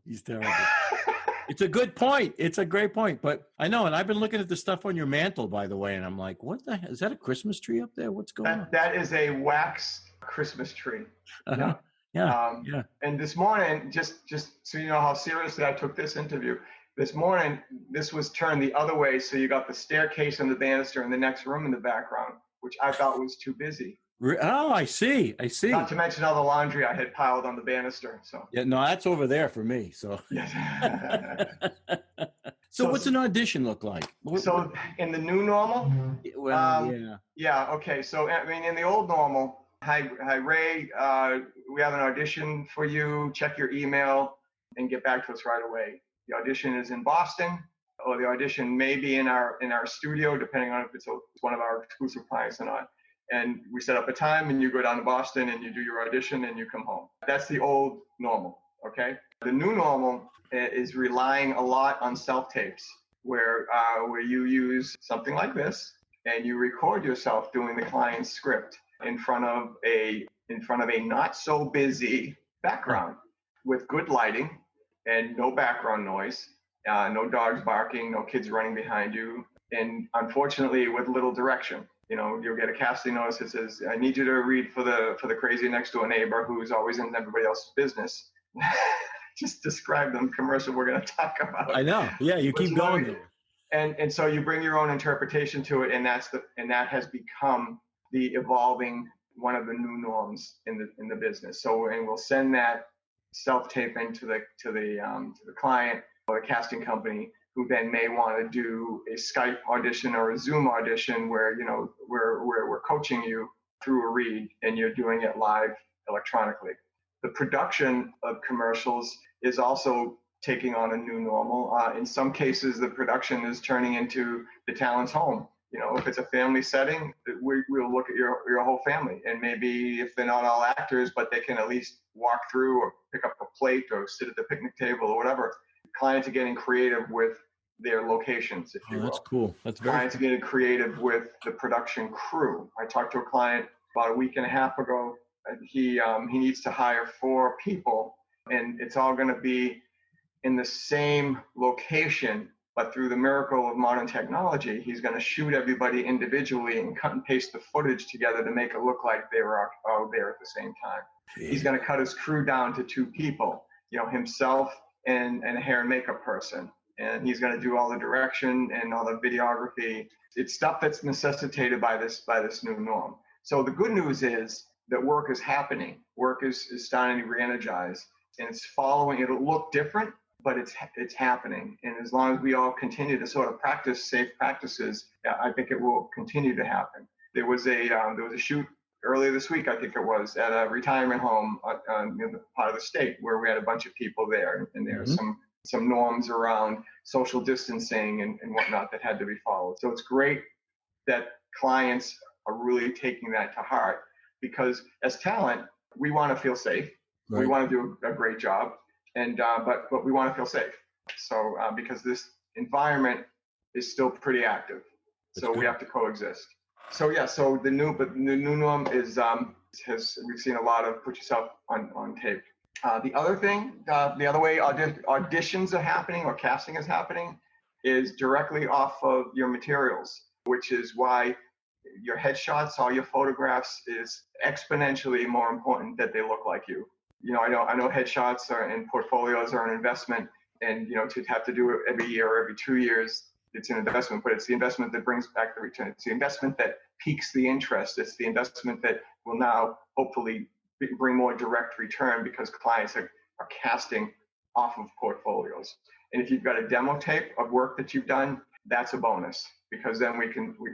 It's a good point. It's a great point. But I know, and I've been looking at the stuff on your mantle, by the way, and I'm like, what the hell? Is that a Christmas tree up there? What's going on? That is a wax Christmas tree. Uh-huh. Yeah. And this morning, just so you know how seriously I took this interview, this morning, this was turned the other way, so you got the staircase and the banister in the next room in the background, which I thought was too busy. Oh, I see. Not to mention all the laundry I had piled on the banister. So yeah, no, that's over there for me. So So what's an audition look like? So in the new normal? Well, yeah. Okay. So I mean, in the old normal, hi Ray, we have an audition for you. Check your email and get back to us right away. The audition is in Boston, or the audition may be in our studio, depending on if it's one of our exclusive clients or not. And we set up a time, and you go down to Boston, and you do your audition, and you come home. That's the old normal, okay? The new normal is relying a lot on self-tapes, where you use something like this, and you record yourself doing the client's script in front of a not so busy background with good lighting and no background noise, no dogs barking, no kids running behind you, and unfortunately with little direction. You'll get a casting notice that says, I need you to read for the crazy next door neighbor who's always in everybody else's business. Just describe the commercial we're going to talk about. I know. Yeah, you keep going there. And so you bring your own interpretation to it, and that has become the evolving one of the new norms in the business. So, and we'll send that self-taping to the client or the casting company, who then may want to do a Skype audition or a Zoom audition where we're coaching you through a read and you're doing it live electronically. The production of commercials is also taking on a new normal. In some cases, the production is turning into the talent's home. If it's a family setting, we'll look at your whole family, and maybe if they're not all actors, but they can at least walk through or pick up a plate or sit at the picnic table or whatever. Clients are getting creative with their locations, if you will. That's cool. That's very Clients are getting creative with the production crew. I talked to a client about a week and a half ago. He needs to hire 4 people, and it's all going to be in the same location. But through the miracle of modern technology, he's going to shoot everybody individually and cut and paste the footage together to make it look like they were all there at the same time. Jeez. He's going to cut his crew down to 2 people, himself and a hair and makeup person. And he's going to do all the direction and all the videography. It's stuff that's necessitated by this new norm. So the good news is that work is happening. Work is starting to re-energize, and it's following. It'll look different, but it's happening. And as long as we all continue to sort of practice safe practices, I think it will continue to happen. There was a shoot earlier this week, I think it was, at a retirement home in the part of the state where we had a bunch of people there, and there are some norms around social distancing and whatnot that had to be followed. So it's great that clients are really taking that to heart, because as talent, we want to feel safe. Right. We want to do a great job, and but we want to feel safe. So because this environment is still pretty active, so we have to coexist. So the new norm is we've seen a lot of put yourself on tape. The other thing, the other way auditions are happening or casting is happening is directly off of your materials, which is why your headshots, all your photographs is exponentially more important that they look like you. I know headshots and portfolios are an investment And, to have to do it every year or every 2 years, it's an investment, but it's the investment that brings back the return. It's the investment that piques the interest. It's the investment that will now hopefully bring more direct return because clients are casting off of portfolios. And if you've got a demo tape of work that you've done, that's a bonus, because then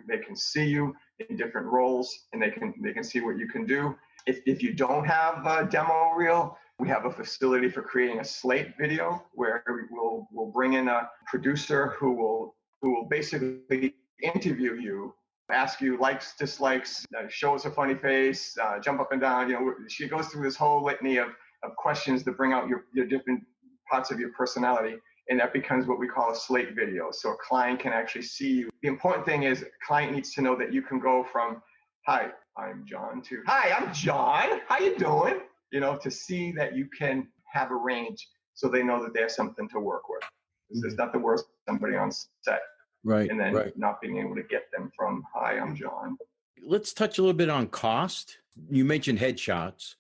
they can see you in different roles and they can see what you can do. If you don't have a demo reel, we have a facility for creating a slate video where we'll bring in a producer who will basically interview you, ask you likes, dislikes, show us a funny face, jump up and down. She goes through this whole litany of questions that bring out your different parts of your personality. And that becomes what we call a slate video. So a client can actually see you. The important thing is a client needs to know that you can go from, hi, I'm John, to, hi, I'm John, how you doing? To see that you can have a range so they know that there's something to work with. It's not the worst somebody on set. Right. And then right. not being able to get them from, hi, I'm John. Let's touch a little bit on cost. You mentioned headshots,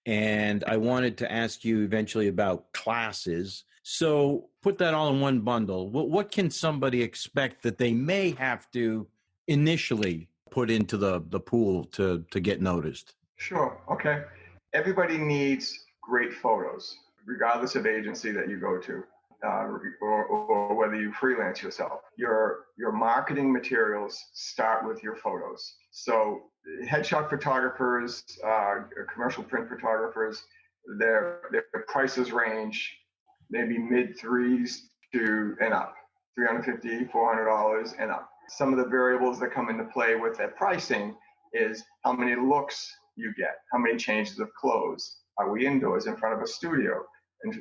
and I wanted to ask you eventually about classes. So put that all in one bundle. What can somebody expect that they may have to initially put into the pool to get noticed? Sure. Okay. Everybody needs great photos, regardless of agency that you go to, or whether you freelance yourself. Your marketing materials start with your photos. So headshot photographers, commercial print photographers, their prices range maybe mid threes to and up, $350, $400 and up. Some of the variables that come into play with that pricing is how many looks you get, how many changes of clothes. Are we indoors in front of a studio, in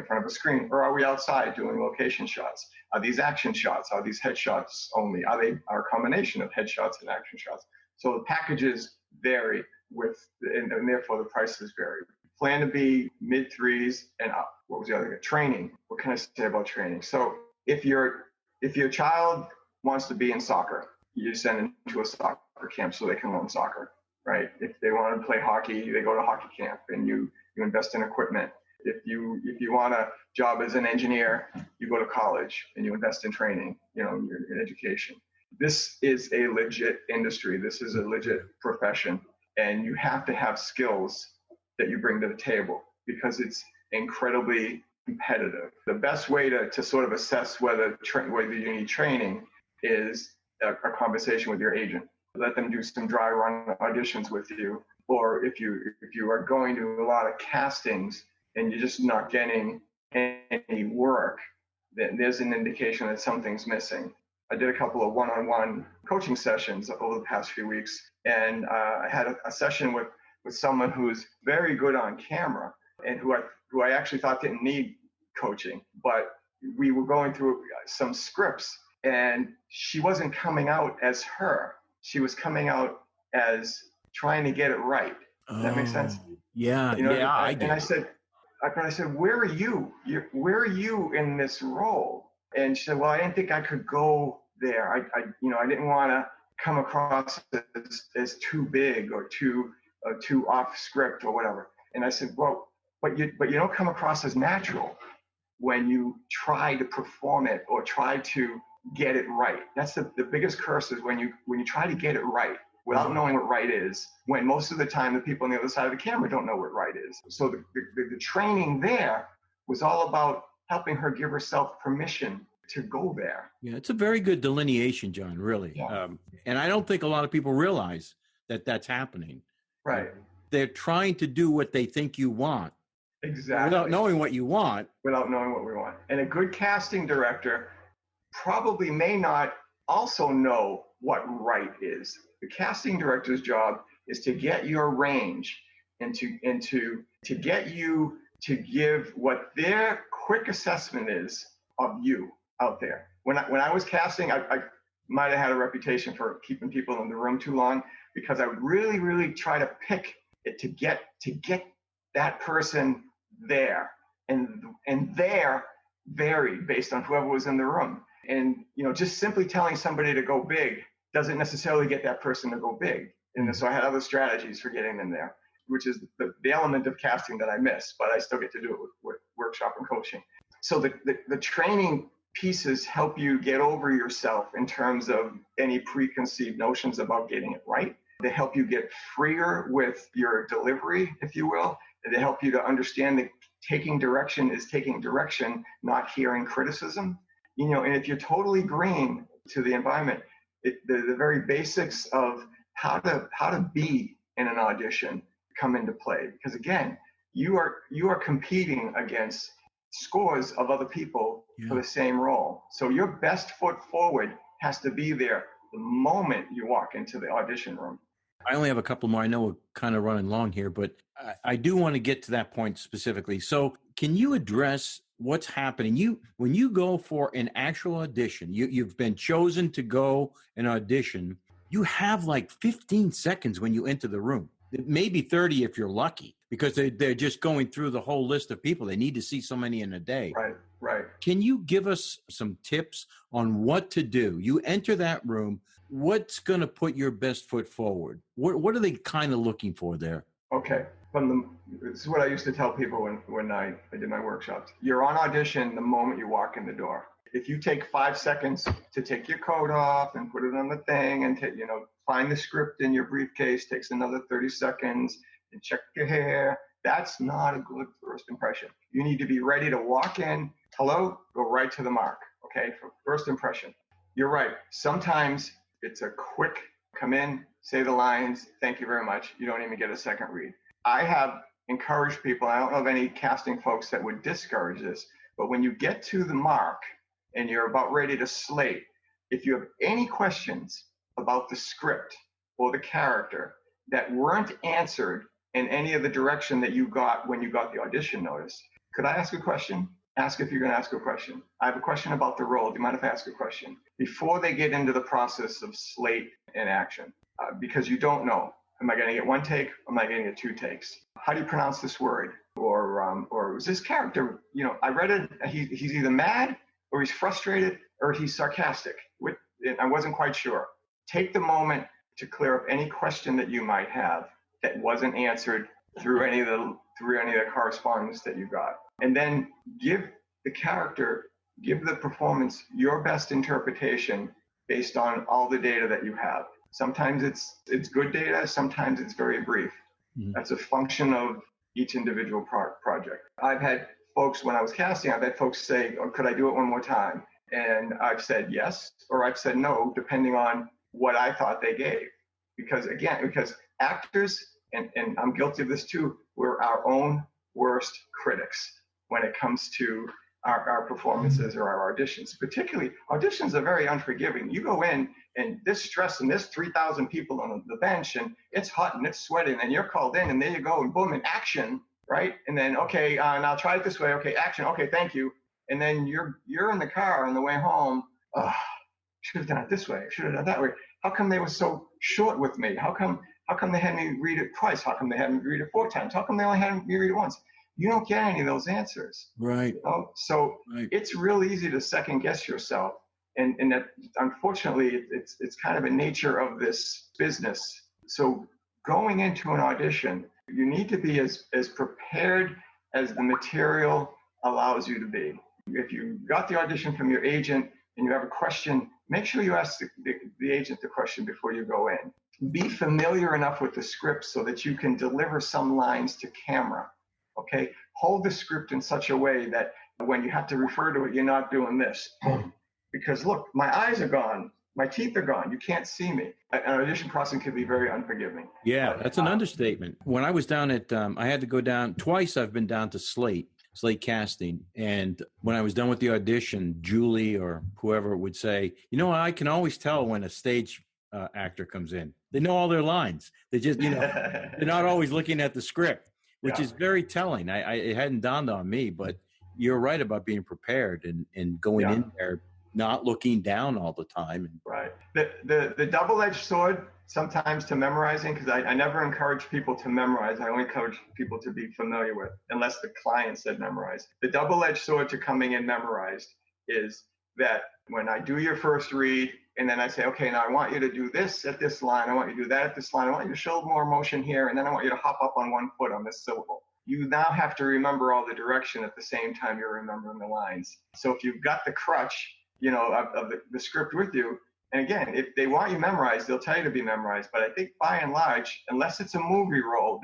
front of a screen, or are we outside doing location shots? Are these action shots? Are these headshots only? Are they a combination of headshots and action shots? So the packages vary and therefore the prices vary. Plan to be mid threes and up. What was the other thing? Training. What can I say about training? So if your child wants to be in soccer, you send them to a soccer camp so they can learn soccer, right? If they want to play hockey, they go to hockey camp and you invest in equipment. If you want a job as an engineer, you go to college and you invest in training, in education. This is a legit industry. This is a legit profession, and you have to have skills that you bring to the table because it's incredibly competitive. The best way to sort of assess whether you need training is a conversation with your agent. Let them do some dry run auditions with you. Or if you are going to a lot of castings and you're just not getting any work, then there's an indication that something's missing. I did a couple of one-on-one coaching sessions over the past few weeks, and I had a session with someone who's very good on camera and who I actually thought didn't need coaching, but we were going through some scripts and she wasn't coming out as her. She was coming out as trying to get it right. Does that make sense? Yeah. I get it. I said, where are you? Where are you in this role? And she said, well, I didn't think I could go there. I didn't want to come across as too big or too off script or whatever. And I said, well, but you don't come across as natural when you try to perform it or try to get it right. That's the biggest curse, is when you try to get it right without knowing what right is, when most of the time the people on the other side of the camera don't know what right is. So the training there was all about helping her give herself permission to go there. Yeah, it's a very good delineation, John, really. Yeah. And I don't think a lot of people realize that that's happening. Right. They're trying to do what they think you want. Exactly. Without knowing what you want. Without knowing what we want. And a good casting director probably may not also know what right is. The casting director's job is to get your range and to get you to give what their quick assessment is of you out there. When I was casting, I might have had a reputation for keeping people in the room too long, because I would really, really try to pick it to get that person there, and there varied based on whoever was in the room. And just simply telling somebody to go big doesn't necessarily get that person to go big. And so I had other strategies for getting them there, which is the element of casting that I miss, but I still get to do it with workshop and coaching. So the training pieces help you get over yourself in terms of any preconceived notions about getting it right. They help you get freer with your delivery, if you will. They help you to understand that taking direction is taking direction, not hearing criticism. And if you're totally green to the environment, the very basics of how to be in an audition come into play. Because again, you are competing against scores of other people for the same role. So your best foot forward has to be there the moment you walk into the audition room. I only have a couple more. I know we're kind of running long here, but I do want to get to that point specifically. So can you address what's happening? When you go for an actual audition, you've been chosen to go and audition, you have like 15 seconds when you enter the room. Maybe 30 if you're lucky, because they're just going through the whole list of people. They need to see so many in a day. Right. Can you give us some tips on what to do? You enter that room. What's going to put your best foot forward? What are they kind of looking for there? Okay. This is what I used to tell people when I did my workshops. You're on audition the moment you walk in the door. If you take 5 seconds to take your coat off and put it on the thing and find the script in your briefcase, takes another 30 seconds, and check your hair, that's not a good first impression. You need to be ready to walk in, hello, go right to the mark, okay, for first impression. You're right. Sometimes it's a quick come in, say the lines, thank you very much. You don't even get a second read. I have encouraged people, I don't know of any casting folks that would discourage this, but when you get to the mark and you're about ready to slate, if you have any questions about the script or the character that weren't answered in any of the direction that you got when you got the audition notice, could I ask a question? Ask if you're going to ask a question. I have a question about the role. Do you mind if I ask a question? Before they get into the process of slate and action, because you don't know. Am I going to get one take? Am I going to get 2 takes? How do you pronounce this word? Or is this character, I read it, he's either mad or he's frustrated or he's sarcastic. I wasn't quite sure. Take the moment to clear up any question that you might have that wasn't answered through any of the correspondence that you got. And then give the performance your best interpretation based on all the data that you have. Sometimes it's good data, sometimes it's very brief. Mm-hmm. That's a function of each individual project. I've had folks, when I was casting, I've had folks say, oh, could I do it one more time? And I've said yes, or I've said no, depending on what I thought they gave. Because actors, and I'm guilty of this too, we're our own worst critics when it comes to our performances or our auditions. Particularly, auditions are very unforgiving. You go in and there's stress and there's 3,000 people on the bench and it's hot and it's sweating and you're called in and there you go and boom, and action, right? And then, okay, now try it this way. Okay, action. Okay, thank you. And then you're in the car on the way home. Oh, should have done it this way. Should have done it that way. How come they were so short with me? How come they had me read it twice? How come they had me read it 4 times? How come they only had me read it once? You don't get any of those answers. Right. So It's real easy to second guess yourself. And that, unfortunately, it's kind of a nature of this business. So going into an audition, you need to be as prepared as the material allows you to be. If you got the audition from your agent and you have a question, make sure you ask the agent the question before you go in. Be familiar enough with the script so that you can deliver some lines to camera. Okay? Hold the script in such a way that when you have to refer to it, you're not doing this. Because look, my eyes are gone. My teeth are gone. You can't see me. An audition process can be very unforgiving. Yeah, that's an understatement. When I was down at, I had to go down, twice I've been down to Slate casting. And when I was done with the audition, Julie or whoever would say, I can always tell when a stage actor comes in. They know all their lines. They just, they're not always looking at the script, which is very telling. It hadn't dawned on me, but you're right about being prepared and going in there, not looking down all the time. Right. The double-edged sword sometimes to memorizing, because I never encourage people to memorize. I only encourage people to be familiar with, unless the client said memorize. The double-edged sword to coming in memorized is that when I do your first read, and then I say, okay, now I want you to do this at this line. I want you to do that at this line. I want you to show more emotion here. And then I want you to hop up on one foot on this syllable. you now have to remember all the direction at the same time you're remembering the lines. So if you've got the crutch, of the script with you, and again, if they want you memorized, they'll tell you to be memorized. But I think by and large, unless it's a movie role,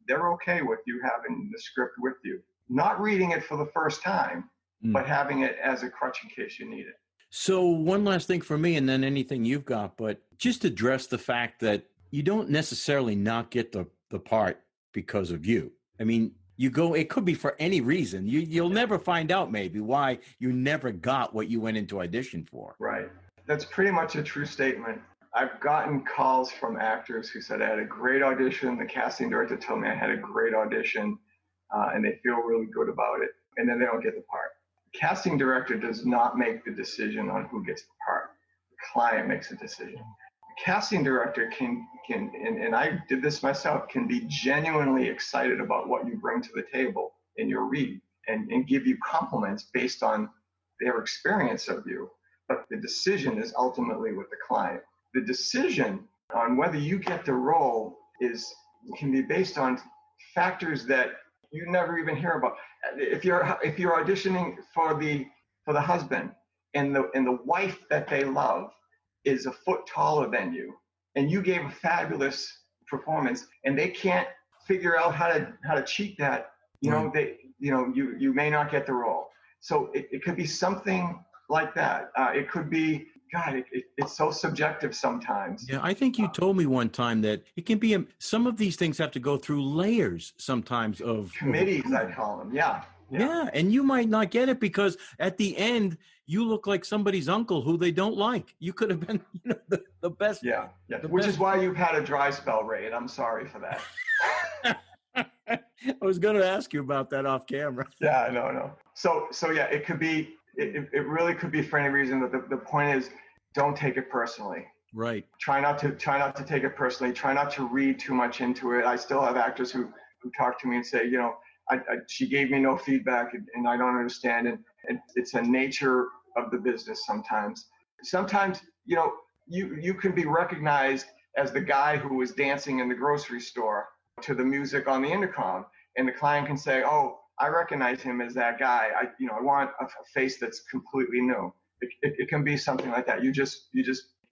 they're okay with you having the script with you. Not reading it for the first time, but having it as a crutch in case you need it. So one last thing for me, and then anything you've got, but just address the fact that you don't necessarily not get the part because of you. I mean, it could be for any reason. You'll never find out maybe why you never got what you went into audition for. Right. That's pretty much a true statement. I've gotten calls from actors who said I had a great audition. The casting director told me I had a great audition, and they feel really good about it. And then they don't get the part. The casting director does not make the decision on who gets the part. The client makes a decision. The casting director can, and I did this myself, can be genuinely excited about what you bring to the table in your read and give you compliments based on their experience of you. But the decision is ultimately with the client. The decision on whether you get the role can be based on factors that you never even hear about. If you're auditioning for the husband and the wife that they love is a foot taller than you, and you gave a fabulous performance, and they can't figure out how to cheat that, you may not get the role. So it could be something like that. It could be, God, it's so subjective sometimes. Yeah, I think you told me one time that it can be, some of these things have to go through layers sometimes of committees, I call them. Yeah. And you might not get it because at the end, you look like somebody's uncle who they don't like. You could have been the best. Yeah. Which is why you've had a dry spell, Ray, and I'm sorry for that. I was going to ask you about that off camera. Yeah, no. So yeah, it could be, it really could be for any reason. But the point is, don't take it personally. Right. Try not to take it personally. Try not to read too much into it. I still have actors who talk to me and say, she gave me no feedback and I don't understand. And it's a nature of the business sometimes. Sometimes, you can be recognized as the guy who was dancing in the grocery store to the music on the intercom. And the client can say, oh, I recognize him as that guy. I want a face that's completely new. It can be something like that. You just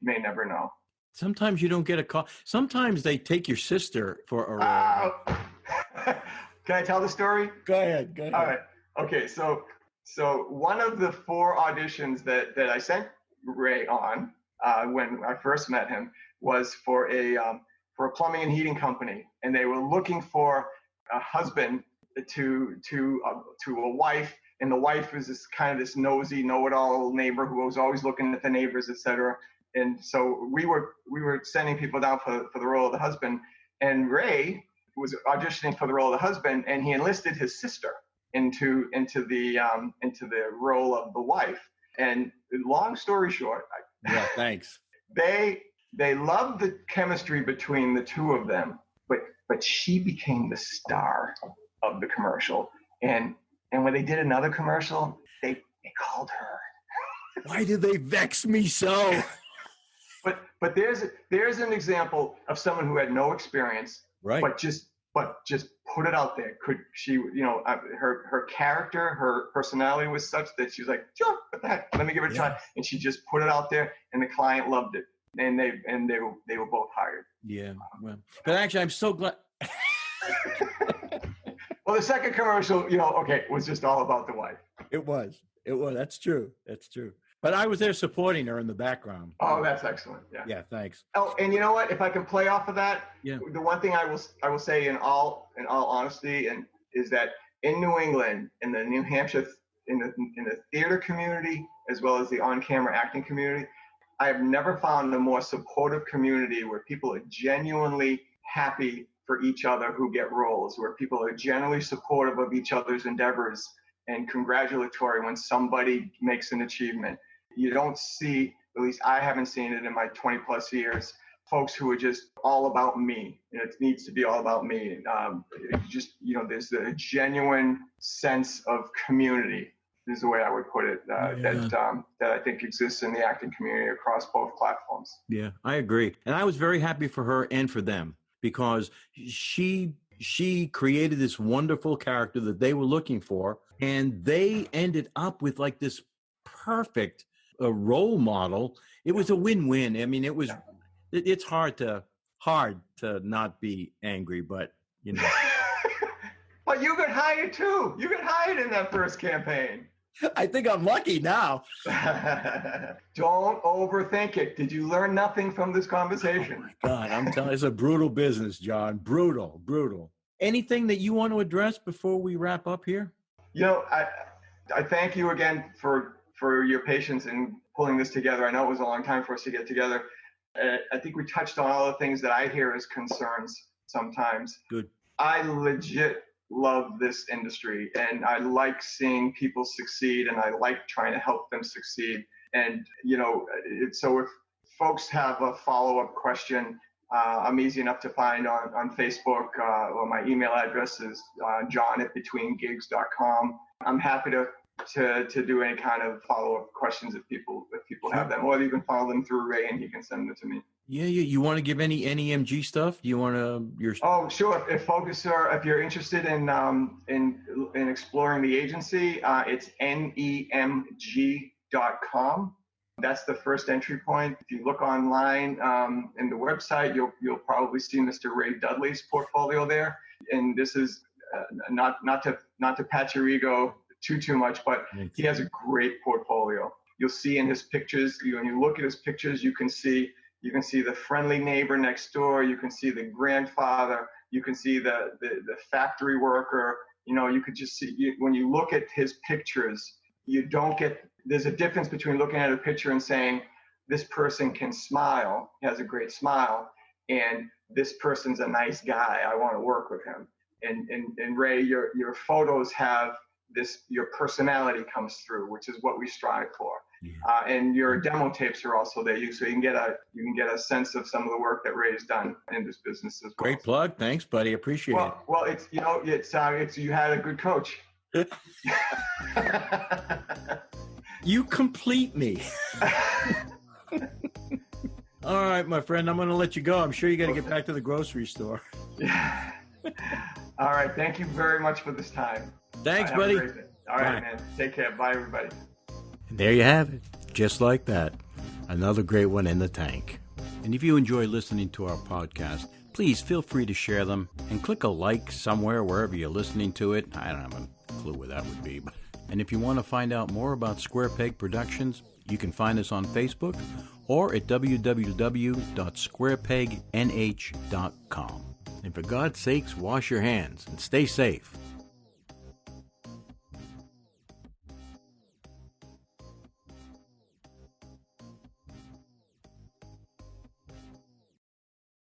may never know. Sometimes you don't get a call. Sometimes they take your sister for a role. Can I tell the story? Go ahead. All right. Okay. So one of the 4 auditions that I sent Ray on when I first met him was for a plumbing and heating company, and they were looking for a husband to a wife, and the wife was this nosy, know-it-all neighbor who was always looking at the neighbors, etc. And so we were sending people down for the role of the husband, and Ray was auditioning for the role of the husband, and he enlisted his sister into the role of the wife. And long story short, yeah, thanks. They loved the chemistry between the two of them, but she became the star of the commercial. And when they did another commercial, they called her. Why do they vex me so? But there's an example of someone who had no experience, right? But just put it out there. Could she, her character, her personality was such that she was like, sure, what the heck? Let me give it a try. And she just put it out there, and the client loved it, and they were both hired. Yeah, well, but actually, I'm so glad. Well, the second commercial, was just all about the wife. It was. That's true. But I was there supporting her in the background. Oh, that's excellent. Yeah. Yeah, thanks. Oh, and you know what? If I can play off of that, yeah. The one thing I will say in all honesty, is that in New England, in the New Hampshire, in the theater community as well as the on-camera acting community, I have never found a more supportive community where people are genuinely happy for each other who get roles, where people are generally supportive of each other's endeavors and congratulatory when somebody makes an achievement. You don't see, at least I haven't seen it in my 20 plus years, folks who are just all about me. It needs to be all about me. There's a genuine sense of community, is the way I would put it, that I think exists in the acting community across both platforms. Yeah, I agree. And I was very happy for her and for them, because she she created this wonderful character that they were looking for, and they ended up with like this perfect role model. It was a win-win. I mean, it's hard to not be angry, but you know. But you got hired too. You got hired in that first campaign. I think I'm lucky now. Don't overthink it. Did you learn nothing from this conversation? Oh my God, I'm telling you, it's a brutal business, John. Brutal. Anything that you want to address before we wrap up here? You know, I thank you again for your patience in pulling this together. I know it was a long time for us to get together. I think we touched on all the things that I hear as concerns sometimes. Good. I legit love this industry, and I like seeing people succeed, and I like trying to help them succeed. And, you know, so if folks have a follow-up question, I'm easy enough to find on Facebook, or my email address is john@betweengigs.com. I'm happy to do any kind of follow-up questions if people have them, or you can follow them through Ray and he can send them to me. Yeah. You want to give any NEMG stuff? You want to Oh, sure. If you're interested in exploring the agency, it's NEMG.com. That's the first entry point. If you look online in the website, you'll probably see Mr. Ray Dudley's portfolio there. And this is not to pat your ego too much, but he has a great portfolio. You'll see in his pictures, when you look at his pictures, you can see the friendly neighbor next door. You can see the grandfather. You can see the factory worker. You know, you could just see, when you look at his pictures, there's a difference between looking at a picture and saying, this person can smile, he has a great smile, and this person's a nice guy, I want to work with him. And Ray, your photos have this, your personality comes through, which is what we strive for. Yeah. And your demo tapes are also there, so you can get a sense of some of the work that Ray's done in this business as well. Great plug, thanks, buddy. Appreciate it. Well, it's you had a good coach. You complete me. All right, my friend, I'm going to let you go. I'm sure you got to get back to the grocery store. Yeah. All right, thank you very much for this time. Thanks, buddy. All right, man. Take care. Bye, everybody. And there you have it. Just like that. Another great one in the tank. And if you enjoy listening to our podcast, please feel free to share them and click a like somewhere wherever you're listening to it. I don't have a clue where that would be. And if you want to find out more about Square Peg Productions, you can find us on Facebook or at www.squarepegnh.com. And for God's sakes, wash your hands and stay safe.